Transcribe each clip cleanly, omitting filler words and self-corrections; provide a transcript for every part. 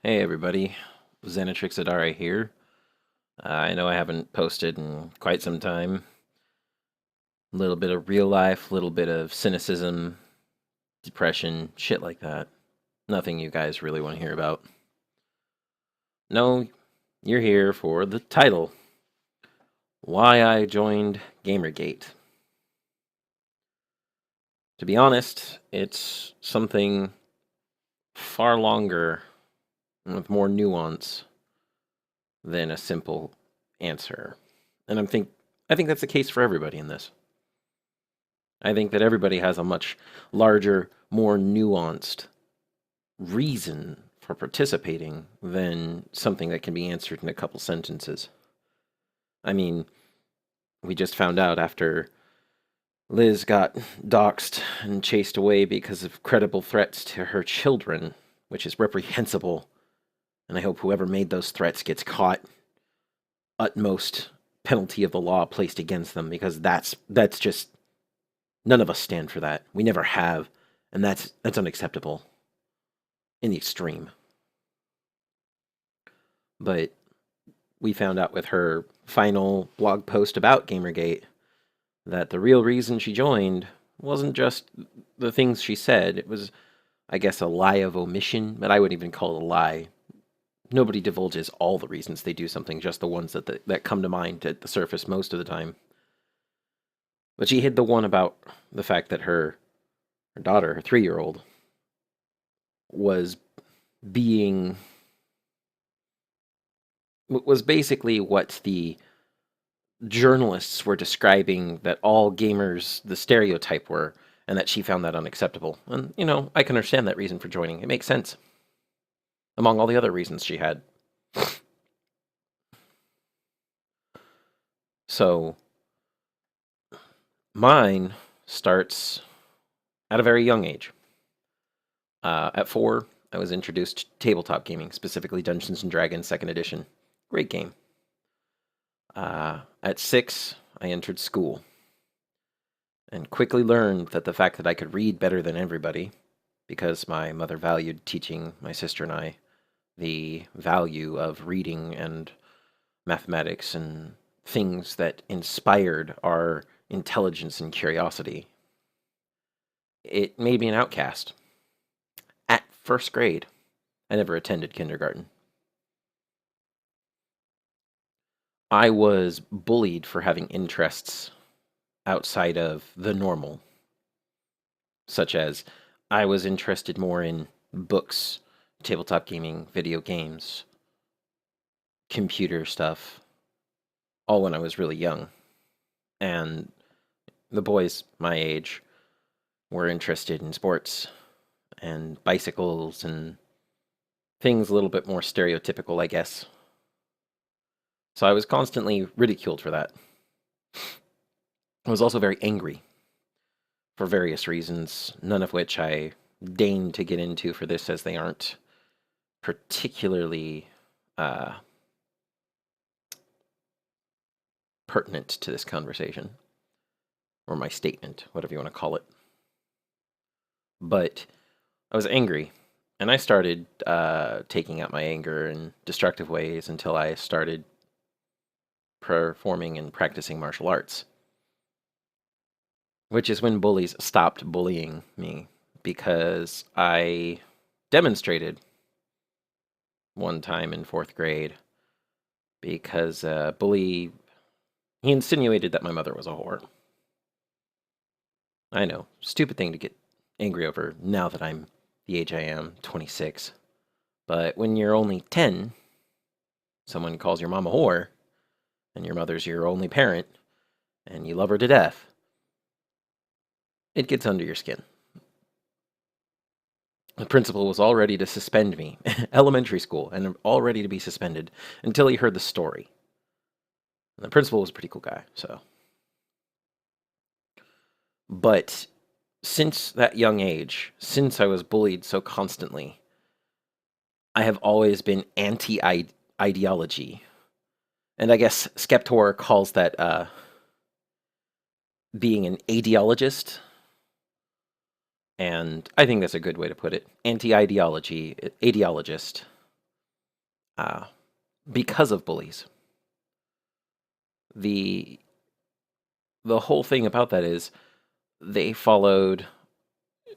Hey everybody, Xanatrix Adare here. I know I haven't posted in quite some time. A little bit of real life, a little bit of cynicism, depression, shit like that. Nothing you guys really want to hear about. No, you're here for the title, Why I Joined Gamergate. To be honest, it's something far longer and with more nuance than a simple answer. And I think that's the case for everybody in this. I think that everybody has a much larger, more nuanced reason for participating than something that can be answered in a couple sentences. I mean, we just found out after Liz got doxxed and chased away because of credible threats to her children, which is reprehensible, and I hope whoever made those threats gets caught. Utmost penalty of the law placed against them, because that's just, none of us stand for that. We never have, and that's unacceptable in the extreme. But we found out with her final blog post about Gamergate that the real reason she joined wasn't just the things she said. It was, I guess, a lie of omission, but I wouldn't even call it a lie. Nobody divulges all the reasons they do something, just the ones that come to mind at the surface most of the time. But she hid the one about the fact that her daughter, her 3-year-old, was being was basically what the journalists were describing that all gamers, the stereotype, were, and that she found that unacceptable. And, I can understand that reason for joining. It makes sense, among all the other reasons she had. So, mine starts at a very young age. At 4, I was introduced to tabletop gaming, specifically Dungeons & Dragons 2nd Edition. Great game. At 6, I entered school and quickly learned that the fact that I could read better than everybody, because my mother valued teaching my sister and I the value of reading and mathematics and things that inspired our intelligence and curiosity, it made me an outcast. At 1st grade, I never attended kindergarten. I was bullied for having interests outside of the normal, such as I was interested more in books, tabletop gaming, video games, computer stuff, all when I was really young. And the boys my age were interested in sports and bicycles and things a little bit more stereotypical, I guess. So I was constantly ridiculed for that. I was also very angry for various reasons, none of which I deign to get into for this, as they aren't particularly pertinent to this conversation, or my statement, whatever you want to call it. But I was angry, and I started taking out my anger in destructive ways until I started performing and practicing martial arts, which is when bullies stopped bullying me, because I demonstrated one time in 4th grade, because a bully, he insinuated that my mother was a whore. I know, stupid thing to get angry over now that I'm the age I am, 26. But when you're only 10, someone calls your mom a whore, and your mother's your only parent, and you love her to death, it gets under your skin. The principal was all ready to suspend me, elementary school, and all ready to be suspended, until he heard the story. And the principal was a pretty cool guy, so. But since that young age, since I was bullied so constantly, I have always been anti-ideology. And I guess SkepTorr calls that being an ideologist. And I think that's a good way to put it. Anti-ideology, ideologist. because of bullies. The whole thing about that is they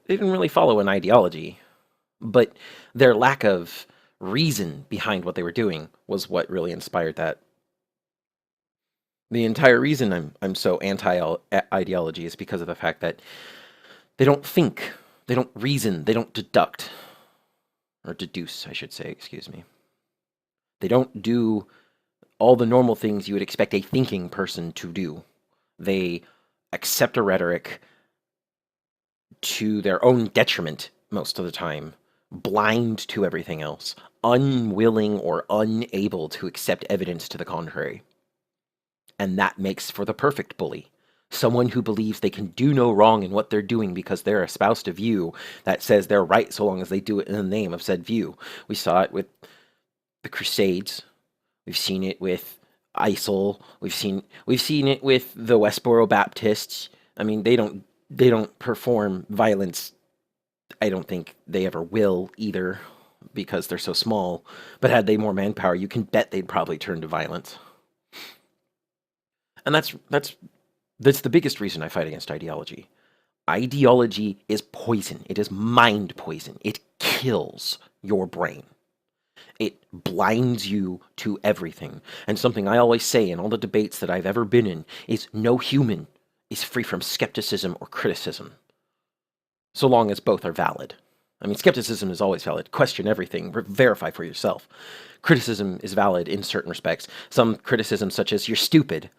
didn't really follow an ideology, but their lack of reason behind what they were doing was what really inspired that. The entire reason I'm so anti-ideology is because of the fact that they don't think, they don't reason, they don't deduct, or deduce, I should say, excuse me. They don't do all the normal things you would expect a thinking person to do. They accept a rhetoric to their own detriment most of the time, blind to everything else, unwilling or unable to accept evidence to the contrary. And that makes for the perfect bully. Someone who believes they can do no wrong in what they're doing because they're espoused a view that says they're right so long as they do it in the name of said view. We saw it with the Crusades. We've seen it with ISIL. We've seen it with the Westboro Baptists. I mean, they don't perform violence. I don't think they ever will either because they're so small. But had they more manpower, you can bet they'd probably turn to violence. And that's the biggest reason I fight against ideology. Ideology is poison. It is mind poison. It kills your brain. It blinds you to everything. And something I always say in all the debates that I've ever been in is no human is free from skepticism or criticism, so long as both are valid. I mean, skepticism is always valid. Question everything. Verify for yourself. Criticism is valid in certain respects. Some criticism, such as, you're stupid.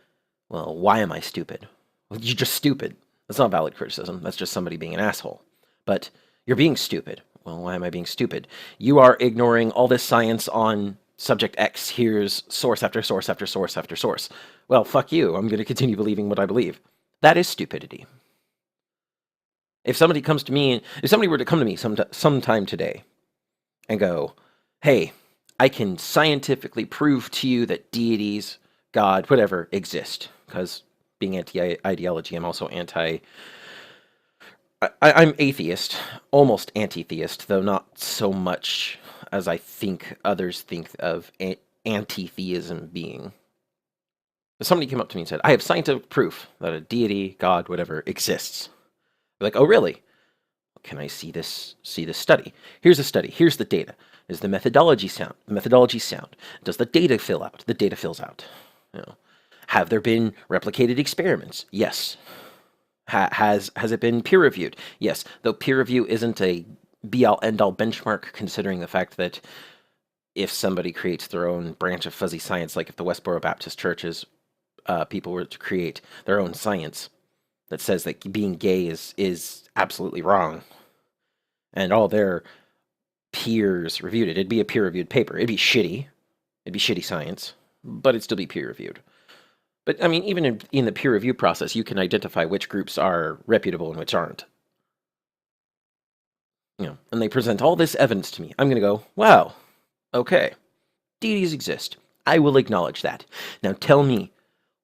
Well, why am I stupid? Well, you're just stupid. That's not valid criticism. That's just somebody being an asshole. But you're being stupid. Well, why am I being stupid? You are ignoring all this science on subject X. Here's source after source after source after source. Well, fuck you. I'm going to continue believing what I believe. That is stupidity. If somebody were to come to me sometime today and go, hey, I can scientifically prove to you that deities, God, whatever, exist, because being anti-ideology, I'm also I'm atheist, almost anti-theist, though not so much as I think others think of anti-theism being. If somebody came up to me and said, I have scientific proof that a deity, God, whatever, exists. I'd be like, oh, really? Can I see this study? Here's a study. Here's the data. Is the methodology sound? The methodology sound. Does the data fill out? The data fills out. You know, have there been replicated experiments? Yes. Has it been peer-reviewed? Yes. Though peer review isn't a be-all, end-all benchmark, considering the fact that if somebody creates their own branch of fuzzy science, like if the Westboro Baptist Church's people were to create their own science that says that being gay is absolutely wrong, and all their peers reviewed it, it'd be a peer-reviewed paper. It'd be shitty. It'd be shitty science, but it'd still be peer-reviewed. But, I mean, even in the peer review process, you can identify which groups are reputable and which aren't. You know, and they present all this evidence to me. I'm going to go, wow, okay, deities exist. I will acknowledge that. Now tell me,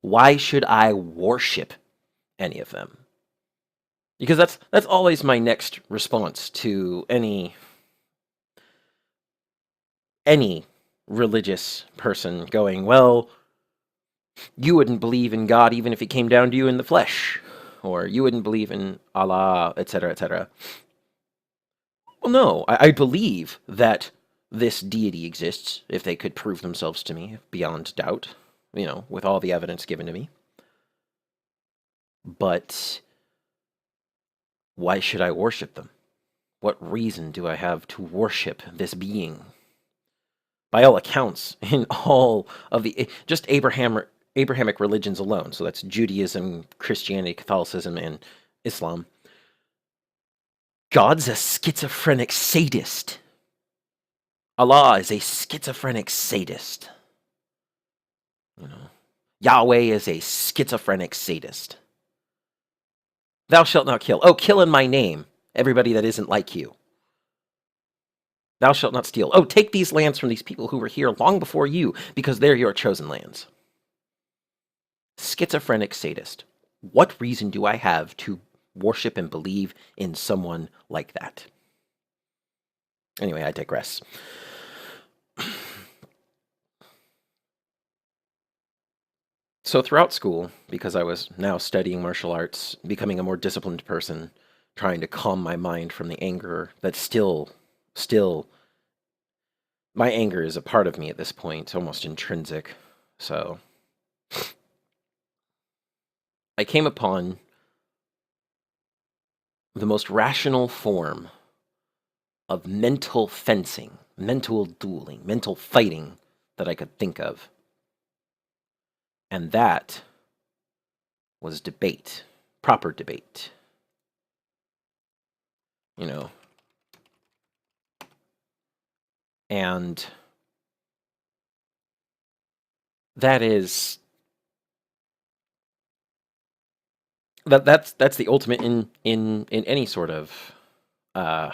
why should I worship any of them? Because that's always my next response to any religious person going, well, you wouldn't believe in God even if he came down to you in the flesh, or you wouldn't believe in Allah, etc., etc. Well, no, I believe that this deity exists if they could prove themselves to me beyond doubt, you know, with all the evidence given to me. But why should I worship them? What reason do I have to worship this being? By all accounts, in all of the just Abrahamic religions alone, so that's Judaism, Christianity, Catholicism, and Islam, God's a schizophrenic sadist. Allah is a schizophrenic sadist. You know, Yahweh is a schizophrenic sadist. Thou shalt not kill. Oh, kill in my name everybody that isn't like you. Thou shalt not steal. Oh, take these lands from these people who were here long before you, because they're your chosen lands. Schizophrenic sadist. What reason do I have to worship and believe in someone like that? Anyway, I digress. So throughout school, because I was now studying martial arts, becoming a more disciplined person, trying to calm my mind from the anger that still, my anger is a part of me at this point, almost intrinsic. So I came upon the most rational form of mental fencing, mental dueling, mental fighting that I could think of. And that was debate, proper debate. You know, and that is that's the ultimate in any sort of uh,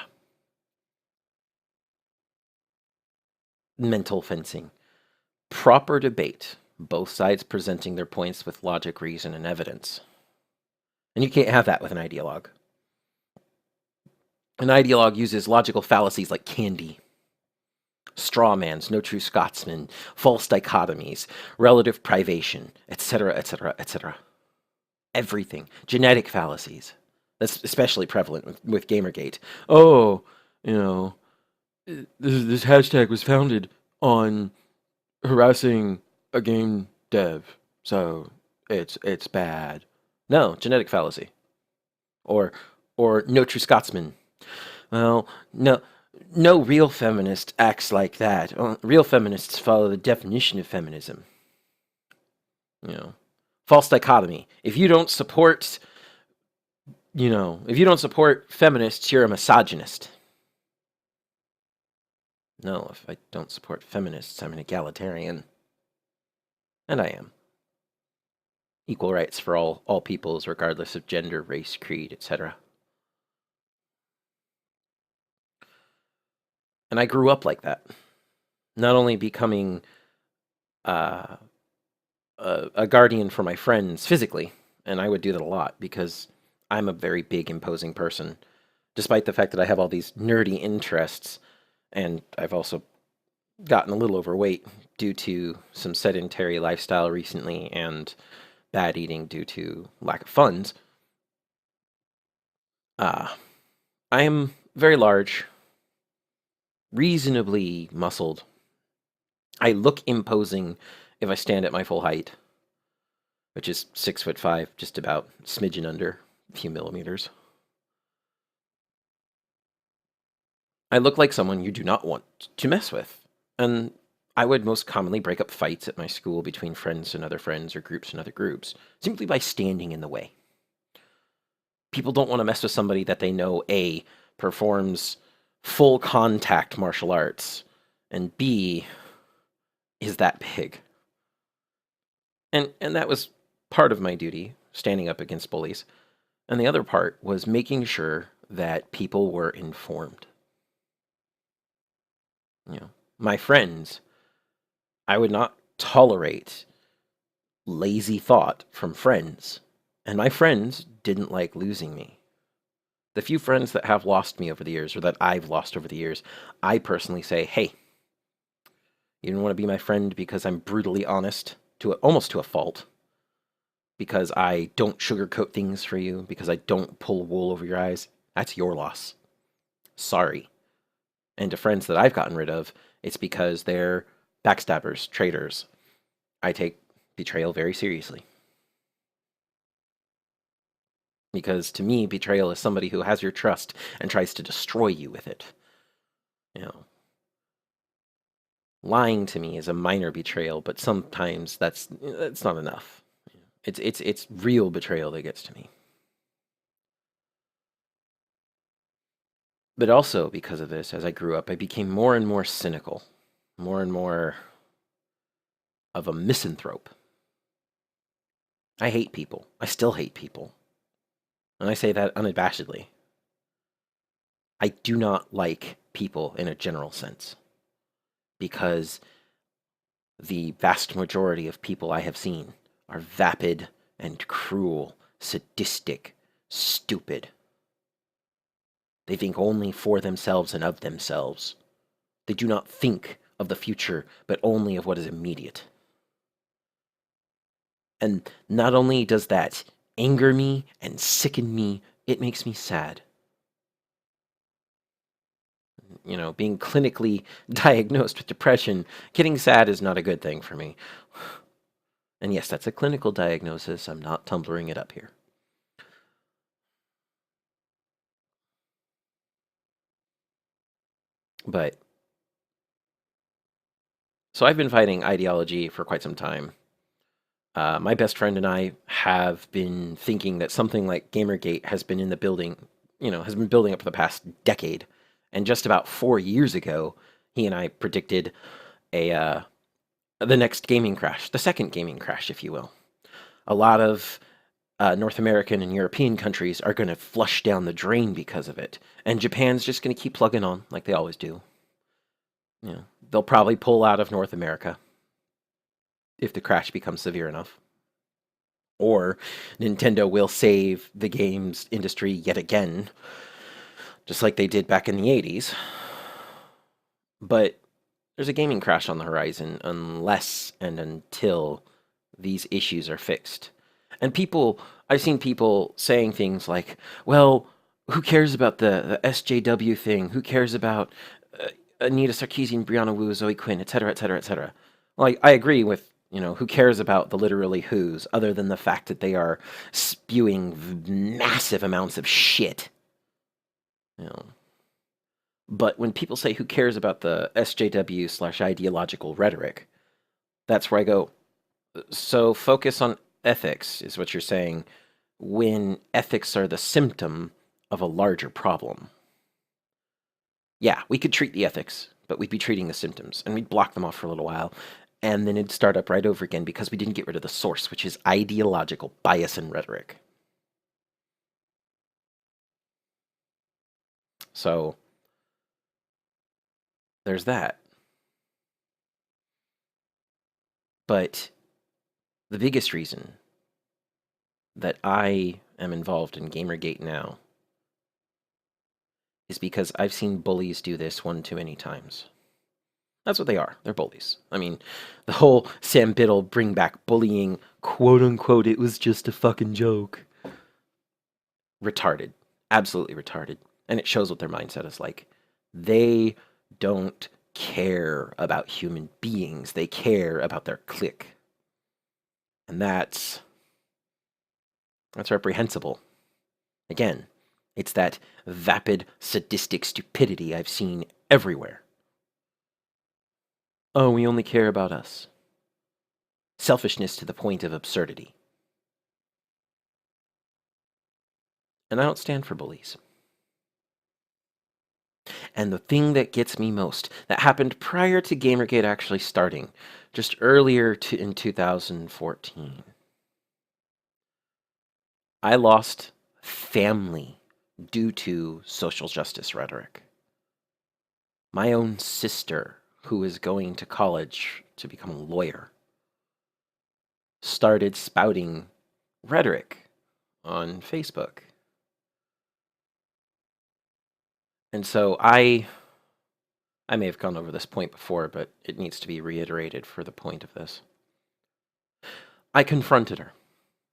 mental fencing. Proper debate, both sides presenting their points with logic, reason, and evidence. And you can't have that with an ideologue. An ideologue uses logical fallacies like candy, strawmans, no true Scotsman, false dichotomies, relative privation, etc., etc., etc. Everything. Genetic fallacies. That's especially prevalent with Gamergate. Oh, you know, this hashtag was founded on harassing a game dev, so it's bad. No, genetic fallacy. Or no true Scotsman. Well, no real feminist acts like that. Real feminists follow the definition of feminism. False dichotomy. If you don't support feminists, you're a misogynist. No, if I don't support feminists, I'm an egalitarian. And I am. Equal rights for all peoples, regardless of gender, race, creed, etc. And I grew up like that. Not only becoming a guardian for my friends physically, and I would do that a lot because I'm a very big, imposing person, despite the fact that I have all these nerdy interests, and I've also gotten a little overweight due to some sedentary lifestyle recently and bad eating due to lack of funds. I am very large, reasonably muscled. I look imposing if I stand at my full height, which is 6'5", just about smidgen under, a few millimeters. I look like someone you do not want to mess with, and I would most commonly break up fights at my school between friends and other friends or groups and other groups, simply by standing in the way. People don't want to mess with somebody that they know, A, performs full contact martial arts, and B, is that big. And that was part of my duty, standing up against bullies. And the other part was making sure that people were informed. My friends, I would not tolerate lazy thought from friends. And my friends didn't like losing me. The few friends that have lost me over the years, or that I've lost over the years, I personally say, hey, you don't want to be my friend because I'm brutally honest, almost to a fault, because I don't sugarcoat things for you, because I don't pull wool over your eyes. That's your loss. Sorry. And to friends that I've gotten rid of, it's because they're backstabbers, traitors. I take betrayal very seriously. Because to me, betrayal is somebody who has your trust and tries to destroy you with it. Lying to me is a minor betrayal, but sometimes that's not enough. It's real betrayal that gets to me. But also because of this, as I grew up, I became more and more cynical, more and more of a misanthrope. I hate people. I still hate people. And I say that unabashedly. I do not like people in a general sense, because the vast majority of people I have seen are vapid and cruel, sadistic, stupid. They think only for themselves and of themselves. They do not think of the future, but only of what is immediate. And not only does that anger me and sicken me, it makes me sad. Being clinically diagnosed with depression, getting sad is not a good thing for me. And yes, that's a clinical diagnosis. I'm not tumbling it up here. But so I've been fighting ideology for quite some time. My best friend and I have been thinking that something like Gamergate has been in the building, has been building up for the past decade. And just about 4 years ago, he and I predicted the next gaming crash, the second gaming crash, if you will. A lot of North American and European countries are going to flush down the drain because of it. And Japan's just going to keep plugging on like they always do. They'll probably pull out of North America if the crash becomes severe enough. Or Nintendo will save the games industry yet again, just like they did back in the 80s. But there's a gaming crash on the horizon unless and until these issues are fixed. And I've seen people saying things like, well, who cares about the SJW thing? Who cares about Anita Sarkeesian, Brianna Wu, Zoe Quinn, etc., etc., etc.? Well, I agree with, who cares about the literally who's, other than the fact that they are spewing massive amounts of shit. But when people say, who cares about the SJW/ideological rhetoric, that's where I go, so focus on ethics, is what you're saying, when ethics are the symptom of a larger problem. Yeah, we could treat the ethics, but we'd be treating the symptoms, and we'd block them off for a little while, and then it'd start up right over again because we didn't get rid of the source, which is ideological bias and rhetoric. So, there's that. But the biggest reason that I am involved in Gamergate now is because I've seen bullies do this one too many times. That's what they are. They're bullies. I mean, the whole Sam Biddle bring back bullying, quote unquote, it was just a fucking joke. Retarded. Absolutely retarded. And it shows what their mindset is like. They don't care about human beings. They care about their clique. And that's reprehensible. Again, it's that vapid, sadistic stupidity I've seen everywhere. Oh, we only care about us. Selfishness to the point of absurdity. And I don't stand for bullies. And the thing that gets me most, that happened prior to Gamergate actually starting, just earlier in 2014, I lost family due to social justice rhetoric. My own sister, who is going to college to become a lawyer, started spouting rhetoric on Facebook. And so I may have gone over this point before, but it needs to be reiterated for the point of this. I confronted her.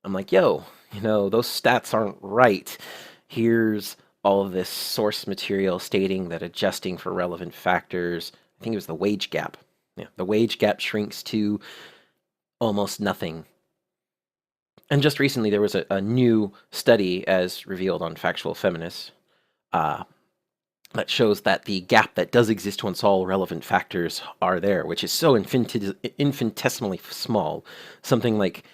I'm like, yo, those stats aren't right. Here's all of this source material stating that adjusting for relevant factors, I think it was the wage gap. Yeah, the wage gap shrinks to almost nothing. And just recently, there was a new study, as revealed on Factual Feminists, that shows that the gap that does exist once all relevant factors are there, which is so infinitesimally small, something like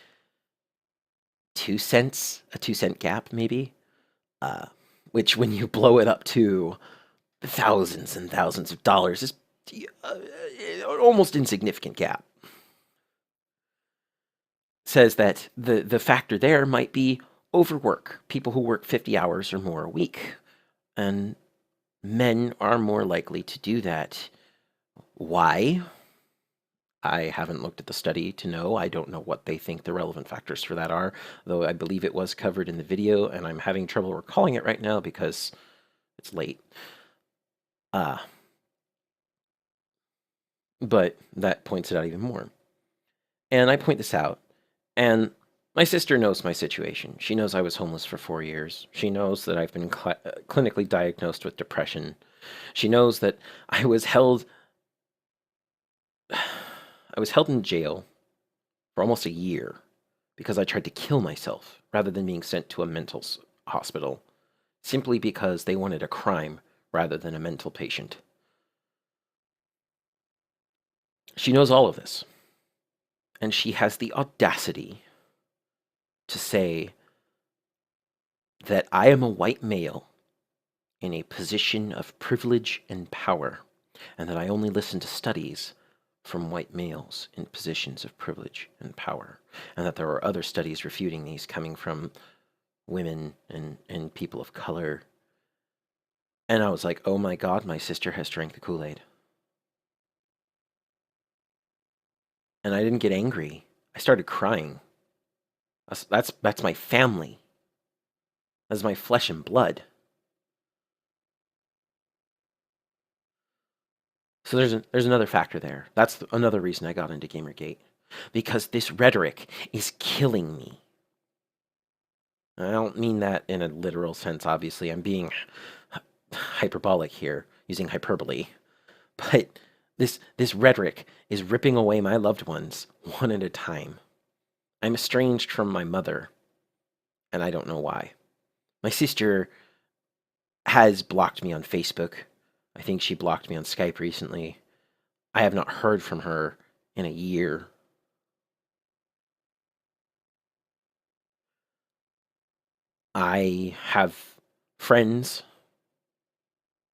2 cents, a 2-cent gap, maybe, which when you blow it up to thousands and thousands of dollars is almost insignificant gap. Says that the factor there might be overwork, people who work 50 hours or more a week, and men are more likely to do that. Why? I haven't looked at the study to know. I don't know what they think the relevant factors for that are, though I believe it was covered in the video, and I'm having trouble recalling it right now because it's late. But that points it out even more. And I point this out, and My sister knows my situation. She knows I was homeless for 4 years. She knows that I've been clinically diagnosed with depression. She knows that I was held I was held in jail for almost a year because I tried to kill myself rather than being sent to a mental hospital, simply because they wanted a crime rather than a mental patient. She knows all of this, and she has the audacity to say that I am a white male in a position of privilege and power, and that I only listen to studies from white males in positions of privilege and power, and that there are other studies refuting these coming from women and people of color. And I was like, oh my God, my sister has drank the Kool-Aid. And I didn't get angry. I started crying. That's my family. That's my flesh and blood. So there's another factor there. That's another reason I got into Gamergate. Because this rhetoric is killing me. I don't mean that in a literal sense, obviously. I'm being hyperbolic here, using hyperbole. But this rhetoric is ripping away my loved ones one at a time. I'm estranged from my mother, and I don't know why. My sister has blocked me on Facebook. I think she blocked me on Skype recently. I have not heard from her in a year. I have friends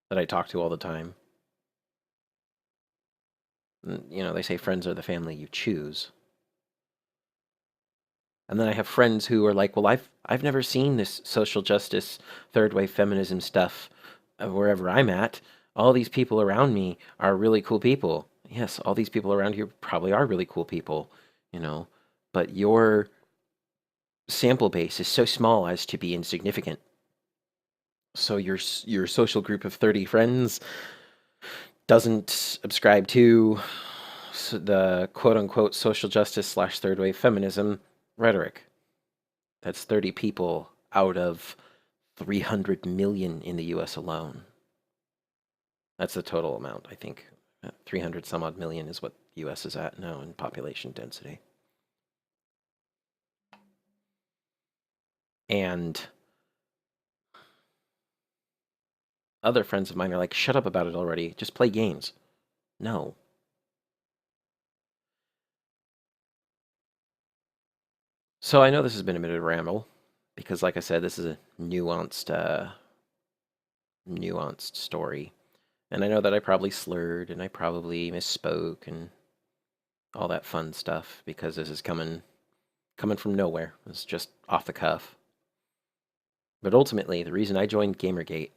that I talk to all the time. You know, they say friends are the family you choose. And then I have friends who are like, well, I've never seen this social justice, third wave feminism stuff wherever I'm at. All these people around me are really cool people. Yes, all these people around you probably are really cool people, you know, but your sample base is so small as to be insignificant. So your social group of 30 friends doesn't subscribe to the quote-unquote social justice / third wave feminism rhetoric. That's 30 people out of 300 million in the US alone. That's the total amount, I think. 300 some odd million is what the US is at now in population density. And other friends of mine are like, shut up about it already. Just play games. No. So I know this has been a bit of a ramble, because like I said, this is a nuanced story. And I know that I probably slurred and I probably misspoke and all that fun stuff, because this is coming from nowhere. It's just off the cuff. But ultimately, the reason I joined Gamergate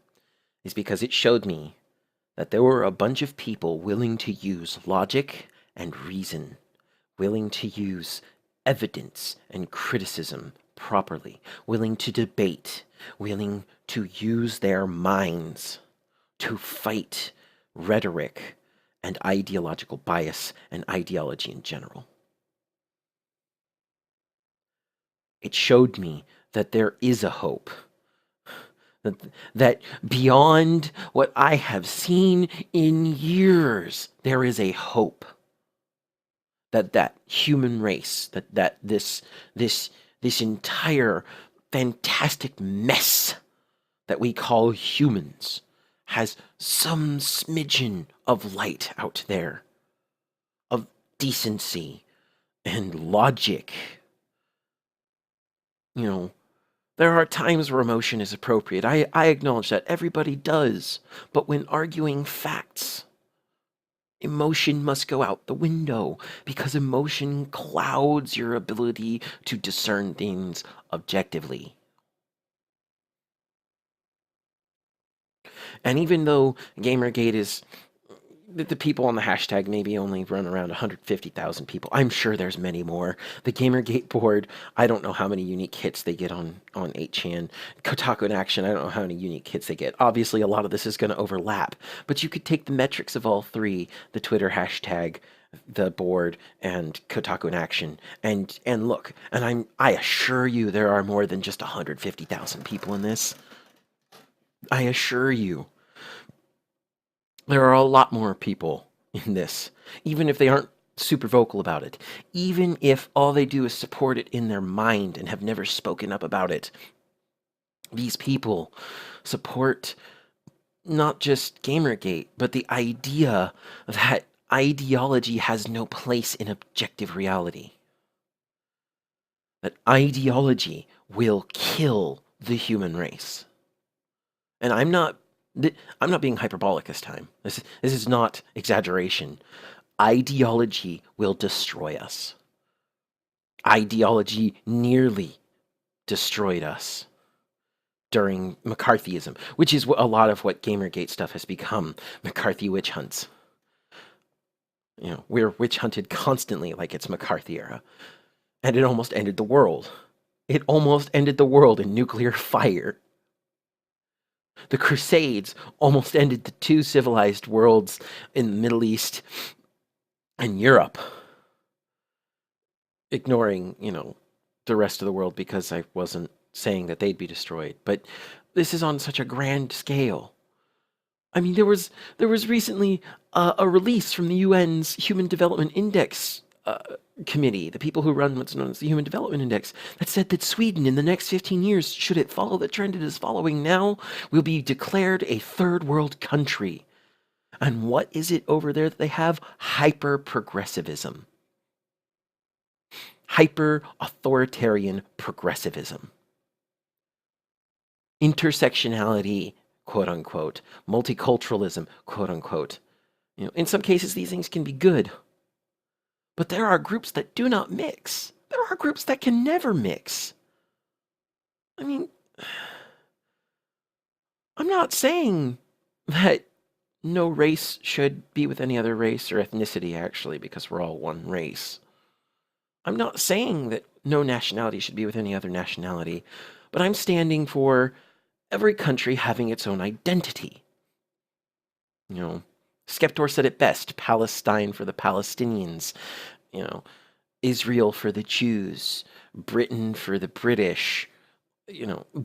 is because it showed me that there were a bunch of people willing to use logic and reason, willing to use evidence and criticism properly, willing to debate, willing to use their minds to fight rhetoric and ideological bias and ideology in general. It showed me that there is a hope. That beyond what I have seen in years, there is a hope. That human race, that this entire fantastic mess that we call humans has some smidgen of light out there, of decency and logic. You know, there are times where emotion is appropriate. I acknowledge that. Everybody does. But when arguing facts, emotion must go out the window, because emotion clouds your ability to discern things objectively. And even though Gamergate is, the people on the hashtag maybe only run around 150,000 people. I'm sure there's many more. The Gamergate board, I don't know how many unique hits they get on 8chan. Kotaku in Action, I don't know how many unique hits they get. Obviously, a lot of this is going to overlap. But you could take the metrics of all three, the Twitter hashtag, the board and Kotaku in action, and look, and I assure you there are more than just 150,000 people in this. I assure you there are a lot more people in this, even if they aren't super vocal about it, even if all they do is support it in their mind and have never spoken up about it. These people support not just Gamergate, but the idea that ideology has no place in objective reality. That ideology will kill the human race. And I'm not being hyperbolic this time. This is not exaggeration. Ideology will destroy us. Ideology nearly destroyed us during McCarthyism, which is a lot of what Gamergate stuff has become. McCarthy witch hunts. You know, we're witch hunted constantly like it's McCarthy era. And it almost ended the world. It almost ended the world in nuclear fire. The Crusades almost ended the two civilized worlds in the Middle East and Europe. Ignoring, the rest of the world because I wasn't saying that they'd be destroyed. But this is on such a grand scale. I mean, there was recently a release from the UN's Human Development Index committee, the people who run what's known as the Human Development Index, that said that Sweden, in the next 15 years, should it follow the trend it is following now, will be declared a third world country. And what is it over there that they have? Hyper-progressivism. Hyper-authoritarian progressivism. Intersectionality, quote unquote, multiculturalism, quote unquote. In some cases, these things can be good. But there are groups that do not mix. There are groups that can never mix. I mean, I'm not saying that no race should be with any other race or ethnicity, actually, because we're all one race. I'm not saying that no nationality should be with any other nationality, but I'm standing for every country having its own identity. SkepTorr said it best: Palestine for the Palestinians, Israel for the Jews, Britain for the British,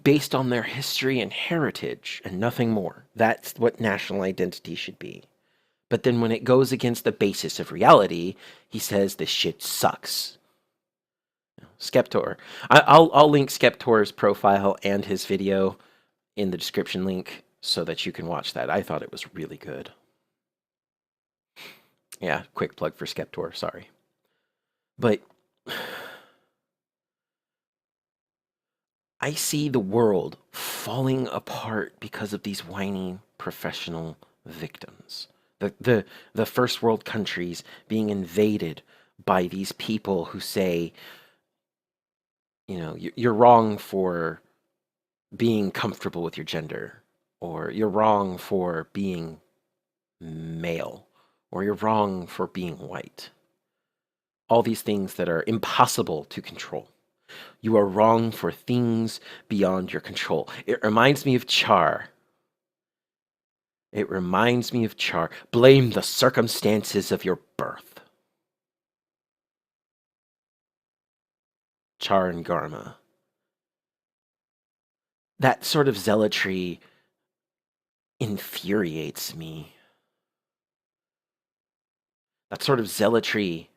based on their history and heritage and nothing more. That's what national identity should be. But then when it goes against the basis of reality, he says this shit sucks. SkepTorr. I'll link SkepTorr's profile and his video in the description link so that you can watch that. I thought it was really good. Yeah, quick plug for SkepTorr, sorry. But I see the world falling apart because of these whiny professional victims. The first world countries being invaded by these people who say, you're wrong for being comfortable with your gender, or you're wrong for being male, or you're wrong for being white. All these things that are impossible to control. You are wrong for things beyond your control. It reminds me of Char. It reminds me of Char. Blame the circumstances of your birth. Char and Garma. That sort of zealotry infuriates me. That sort of zealotry,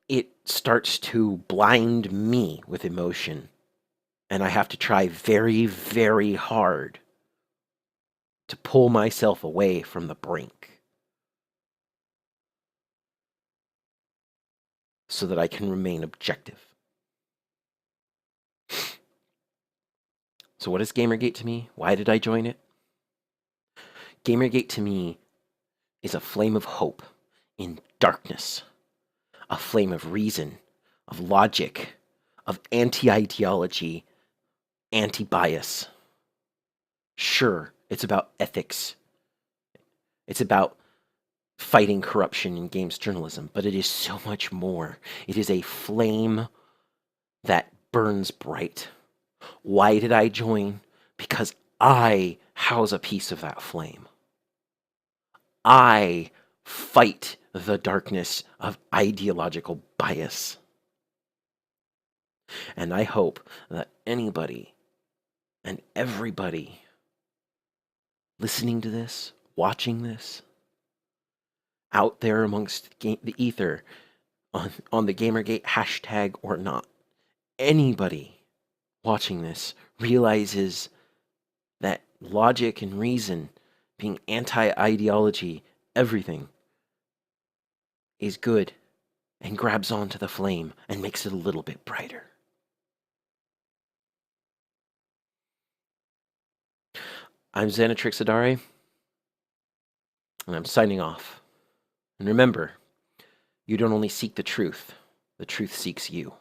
it starts to blind me with emotion. And I have to try very, very hard to pull myself away from the brink so that I can remain objective. So what is Gamergate to me? Why did I join it? Gamergate to me is a flame of hope in darkness, a flame of reason, of logic, of anti-ideology, anti-bias. Sure, it's about ethics. It's about fighting corruption in games journalism, but it is so much more. It is a flame that burns bright. Why did I join? Because I house a piece of that flame. I fight the darkness of ideological bias. And I hope that anybody and everybody listening to this, watching this, out there amongst the ether, on the Gamergate hashtag or not, anybody watching this realizes that logic and reason, being anti-ideology, everything, is good, and grabs onto the flame and makes it a little bit brighter. I'm Xanatrixidare, and I'm signing off. And remember, you don't only seek the truth seeks you.